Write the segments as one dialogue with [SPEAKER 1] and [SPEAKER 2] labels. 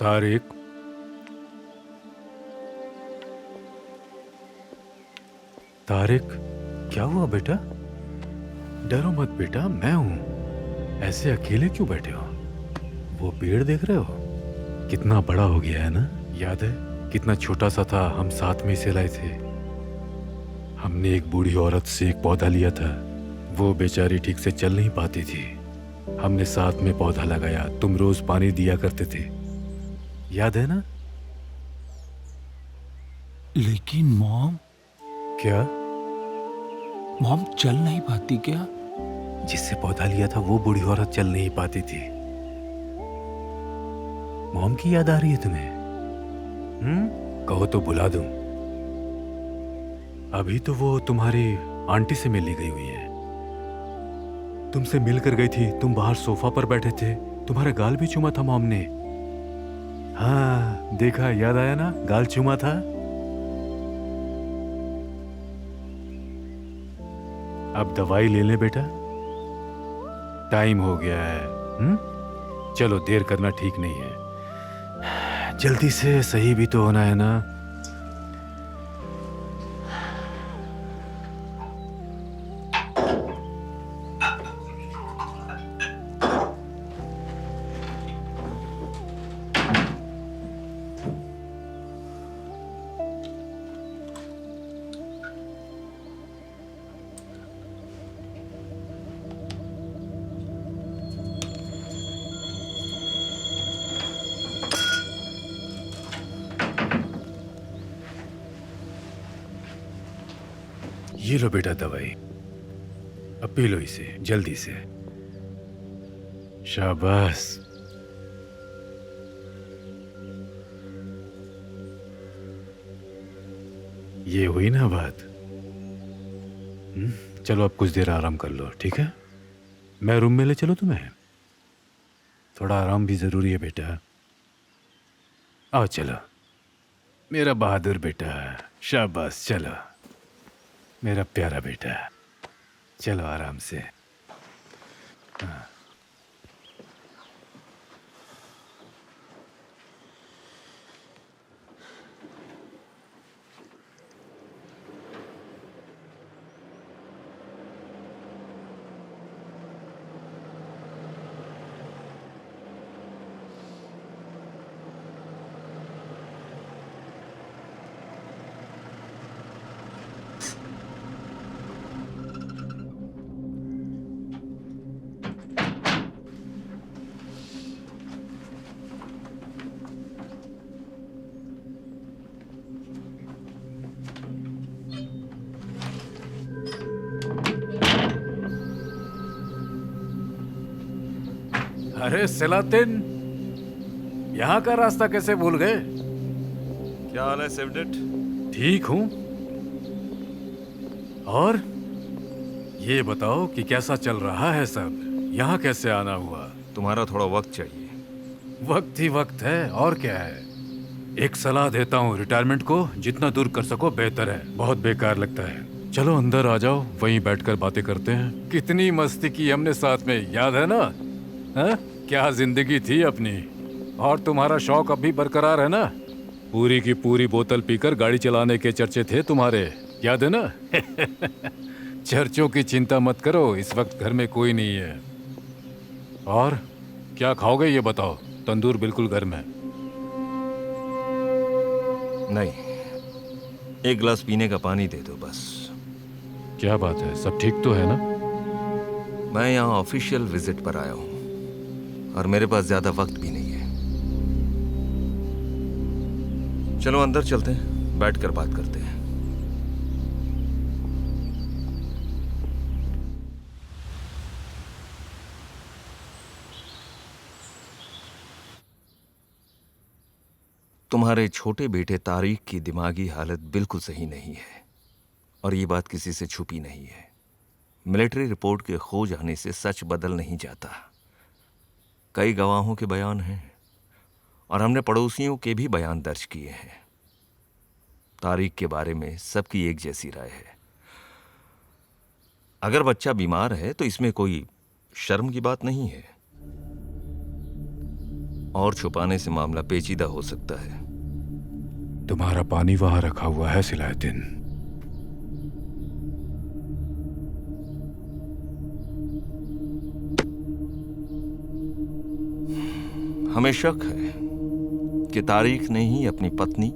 [SPEAKER 1] तारिक, तारिक, क्या हुआ बेटा? डरो मत बेटा, मैं हूं। ऐसे अकेले क्यों बैठे हो? वो पेड़ देख रहे हो? कितना बड़ा हो गया है ना? याद है कितना छोटा सा था, हम साथ में इसे लाए थे। हमने एक बूढ़ी औरत से एक पौधा लिया था। वो बेचारी ठीक से चल नहीं पाती थी। हमने साथ में पौधा लगाया, तुम रोज पानी दिया करते थे, याद है ना?
[SPEAKER 2] लेकिन मॉम,
[SPEAKER 1] क्या?
[SPEAKER 2] मॉम चल नहीं पाती क्या?
[SPEAKER 1] जिससे पौधा लिया था वो बूढ़ी औरत चल नहीं पाती थी। मॉम की याद आ रही है तुम्हें? कहो तो बुला दूं। अभी तो वो तुम्हारी आंटी से मिलने गई हुई है। तुमसे मिलकर गई थी, तुम बाहर सोफा पर बैठे थे, तुम्हारा गाल भी चूमा था मॉम ने। हाँ देखा, याद आया ना, गाल चूमा था। अब दवाई ले ले बेटा, टाइम हो गया है। चलो, देर करना ठीक नहीं है। जल्दी से सही भी तो होना है ना। ये लो बेटा दवाई, अब पी लो इसे जल्दी से। शाबाश। ये हुई ना बात। चलो अब कुछ देर आराम कर लो, ठीक है? मैं रूम में ले चलो तुम्हें? थोड़ा आराम भी जरूरी है बेटा। आओ चलो, मेरा बहादुर बेटा। शाबाश, चलो मेरा प्यारा बेटा, चलो आराम से। हाँ। अरे सलातिन, यहाँ का रास्ता कैसे भूल गए?
[SPEAKER 3] क्या हाल है सेवडेट?
[SPEAKER 1] ठीक हूँ। और ये बताओ कि कैसा चल रहा है सब? यहाँ कैसे आना हुआ?
[SPEAKER 3] तुम्हारा थोड़ा वक्त चाहिए।
[SPEAKER 1] वक्त ही वक्त है, और क्या है। एक सलाह देता हूँ, रिटायरमेंट को जितना दूर कर सको बेहतर है। बहुत बेकार लगता है। चलो अंदर आ जाओ, वहीं बैठकर बातें करते हैं। कितनी मस्ती की हमने साथ में, याद है ना? हाँ? क्या जिंदगी थी अपनी। और तुम्हारा शौक अब भी बरकरार है ना? पूरी की पूरी बोतल पीकर गाड़ी चलाने के चर्चे थे तुम्हारे, याद है ना? चर्चों की चिंता मत करो, इस वक्त घर में कोई नहीं है। और क्या खाओगे ये बताओ, तंदूर बिल्कुल गर्म है।
[SPEAKER 3] नहीं, एक गिलास पीने का पानी दे दो बस।
[SPEAKER 1] क्या बात है, सब ठीक तो है ना?
[SPEAKER 3] मैं यहाँ ऑफिशियल विजिट पर आया हूँ और मेरे पास ज्यादा वक्त भी नहीं है। चलो अंदर चलते हैं, बैठकर बात करते हैं। तुम्हारे छोटे बेटे तारिक की दिमागी हालत बिल्कुल सही नहीं है और ये बात किसी से छुपी नहीं है। मिलिट्री रिपोर्ट के खो जाने से सच बदल नहीं जाता। कई गवाहों के बयान हैं और हमने पड़ोसियों के भी बयान दर्ज किए हैं। तारिक के बारे में सबकी एक जैसी राय है। अगर बच्चा बीमार है तो इसमें कोई शर्म की बात नहीं है। और छुपाने से मामला पेचीदा हो सकता है।
[SPEAKER 1] तुम्हारा पानी वहां रखा हुआ है सिलाउद्दीन।
[SPEAKER 3] हमें शक है कि तारिक ने ही अपनी पत्नी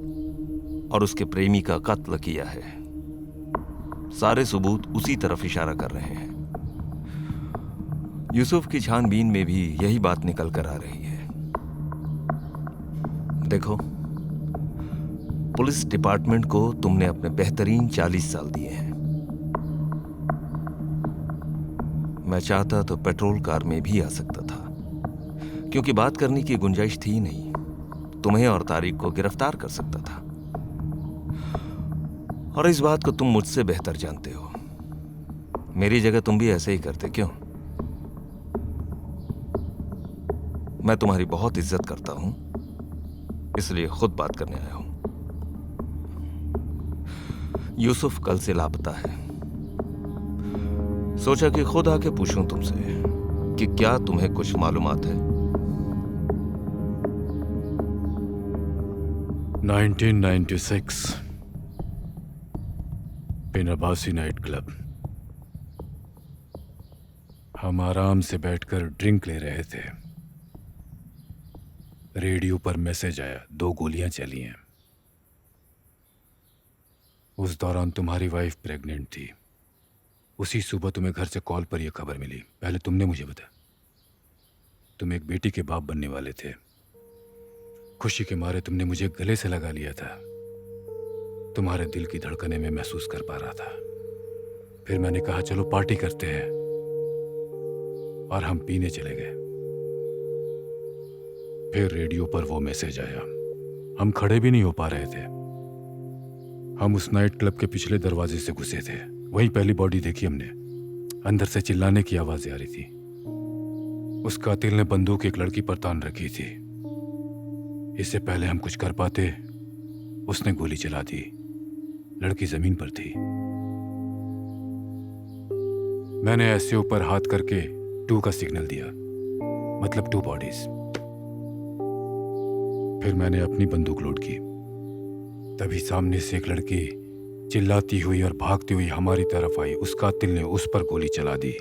[SPEAKER 3] और उसके प्रेमी का कत्ल किया है। सारे सबूत उसी तरफ इशारा कर रहे हैं। यूसुफ की छानबीन में भी यही बात निकल कर आ रही है। देखो, पुलिस डिपार्टमेंट को तुमने अपने बेहतरीन 40 साल दिए हैं। मैं चाहता तो पेट्रोल कार में भी आ सकता था, क्योंकि बात करने की गुंजाइश थी नहीं। तुम्हें और तारिक को गिरफ्तार कर सकता था, और इस बात को तुम मुझसे बेहतर जानते हो। मेरी जगह तुम भी ऐसे ही करते क्यों? मैं तुम्हारी बहुत इज्जत करता हूं, इसलिए खुद बात करने आया हूं। यूसुफ कल से लापता है। सोचा कि खुद आके पूछूं तुमसे कि क्या तुम्हें कुछ मालूमात है?
[SPEAKER 1] 1996 पिनाबासी नाइट क्लब। हम आराम से बैठकर ड्रिंक ले रहे थे। रेडियो पर मैसेज आया, 2 गोलियां चली हैं। उस दौरान तुम्हारी वाइफ प्रेग्नेंट थी। उसी सुबह तुम्हें घर से कॉल पर यह खबर मिली। पहले तुमने मुझे बताया। तुम एक बेटी के बाप बनने वाले थे। खुशी के मारे तुमने मुझे गले से लगा लिया था। तुम्हारे दिल की धड़कने में महसूस कर पा रहा था। फिर मैंने कहा चलो पार्टी करते हैं, और हम पीने चले गए। फिर रेडियो पर वो मैसेज आया। हम खड़े भी नहीं हो पा रहे थे। हम उस नाइट क्लब के पिछले दरवाजे से घुसे थे। वहीं पहली बॉडी देखी हमने। अंदर से चिल्लाने की आवाजें आ रही थी। उस कातिल ने बंदूक एक लड़की पर तान रखी थी। इससे पहले हम कुछ कर पाते, उसने गोली चला दी। लड़की जमीन पर थी। मैंने ऐसे ऊपर हाथ करके 2 का सिग्नल दिया, मतलब 2 बॉडीज। फिर मैंने अपनी बंदूक लोड की। तभी सामने से एक लड़की चिल्लाती हुई और भागती हुई हमारी तरफ आई। उस कातिल ने उस पर गोली चला दी।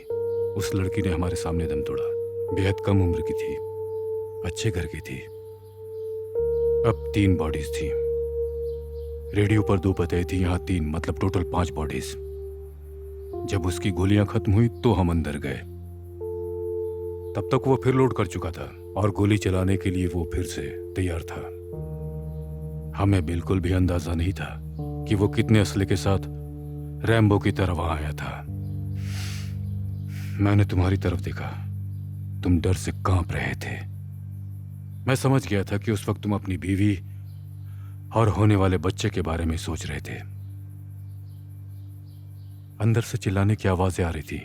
[SPEAKER 1] उस लड़की ने हमारे सामने दम तोड़ा। बेहद कम उम्र की थी, अच्छे घर की थी। अब 3 बॉडीज थी। रेडियो पर 2 बताई थी, यहां 3, मतलब टोटल 5 बॉडीज। जब उसकी गोलियां खत्म हुई तो हम अंदर गए। तब तक वो फिर लोड कर चुका था और गोली चलाने के लिए वो फिर से तैयार था। हमें बिल्कुल भी अंदाजा नहीं था कि वो कितने असले के साथ रैम्बो की तरह वहां आया था। मैंने तुम्हारी तरफ देखा। तुम डर से कांप रहे थे। मैं समझ गया था कि उस वक्त तुम अपनी बीवी और होने वाले बच्चे के बारे में सोच रहे थे। अंदर से चिल्लाने की आवाजें आ रही थी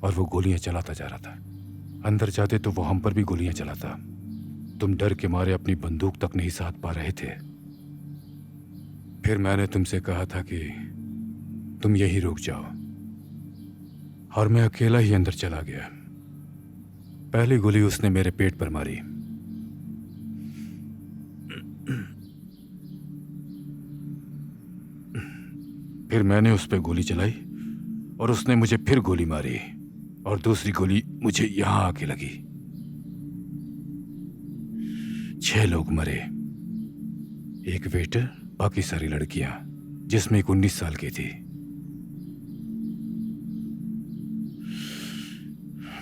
[SPEAKER 1] और वो गोलियां चलाता जा रहा था। अंदर जाते तो वो हम पर भी गोलियां चलाता। तुम डर के मारे अपनी बंदूक तक नहीं साध पा रहे थे। फिर मैंने तुमसे कहा था कि तुम यहीं रुक जाओ, और मैं अकेला ही अंदर चला गया। पहली गोली उसने मेरे पेट पर मारी। फिर मैंने उस पर गोली चलाई और उसने मुझे फिर गोली मारी, और दूसरी गोली मुझे यहां आके लगी। 6 लोग मरे। एक वेटर, बाकी सारी लड़कियां, जिसमें एक 19 साल की थी।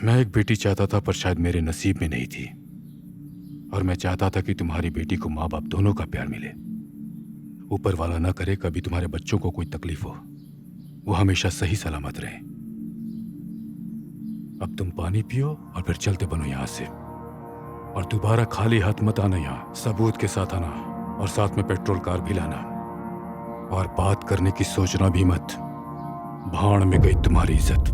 [SPEAKER 1] मैं एक बेटी चाहता था, पर शायद मेरे नसीब में नहीं थी। और मैं चाहता था कि तुम्हारी बेटी को माँ बाप दोनों का प्यार मिले। ऊपर वाला ना करे कभी तुम्हारे बच्चों को कोई तकलीफ हो। वो हमेशा सही सलामत रहे। अब तुम पानी पियो और फिर चलते बनो यहां से। और दोबारा खाली हाथ मत आना। यहां सबूत के साथ आना, और साथ में पेट्रोल कार भी लाना। और बात करने की सोचना भी मत। भाड़ में गई तुम्हारी इज्जत।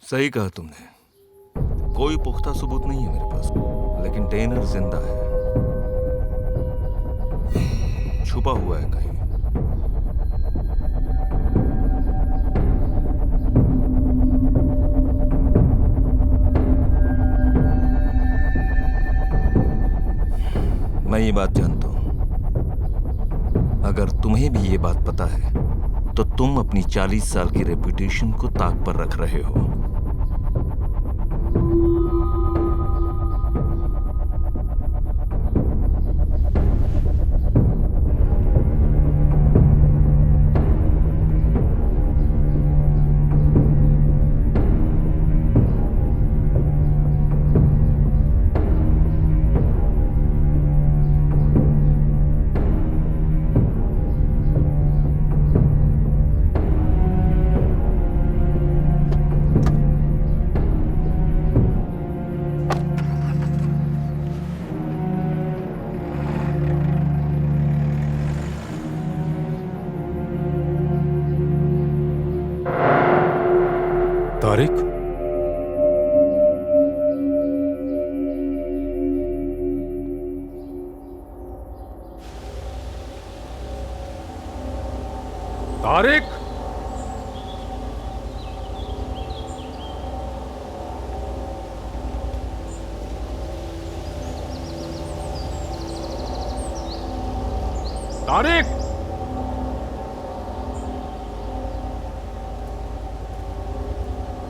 [SPEAKER 3] सही कहा तुमने। कोई पुख्ता सबूत नहीं है मेरे पास, लेकिन टेनर जिंदा है, छुपा हुआ है कहीं। मैं ये बात जानता हूं। अगर तुम्हें भी ये बात पता है तो तुम अपनी 40 साल की रेपुटेशन को ताक पर रख रहे हो।
[SPEAKER 1] तारिक, तारिक, तारिक।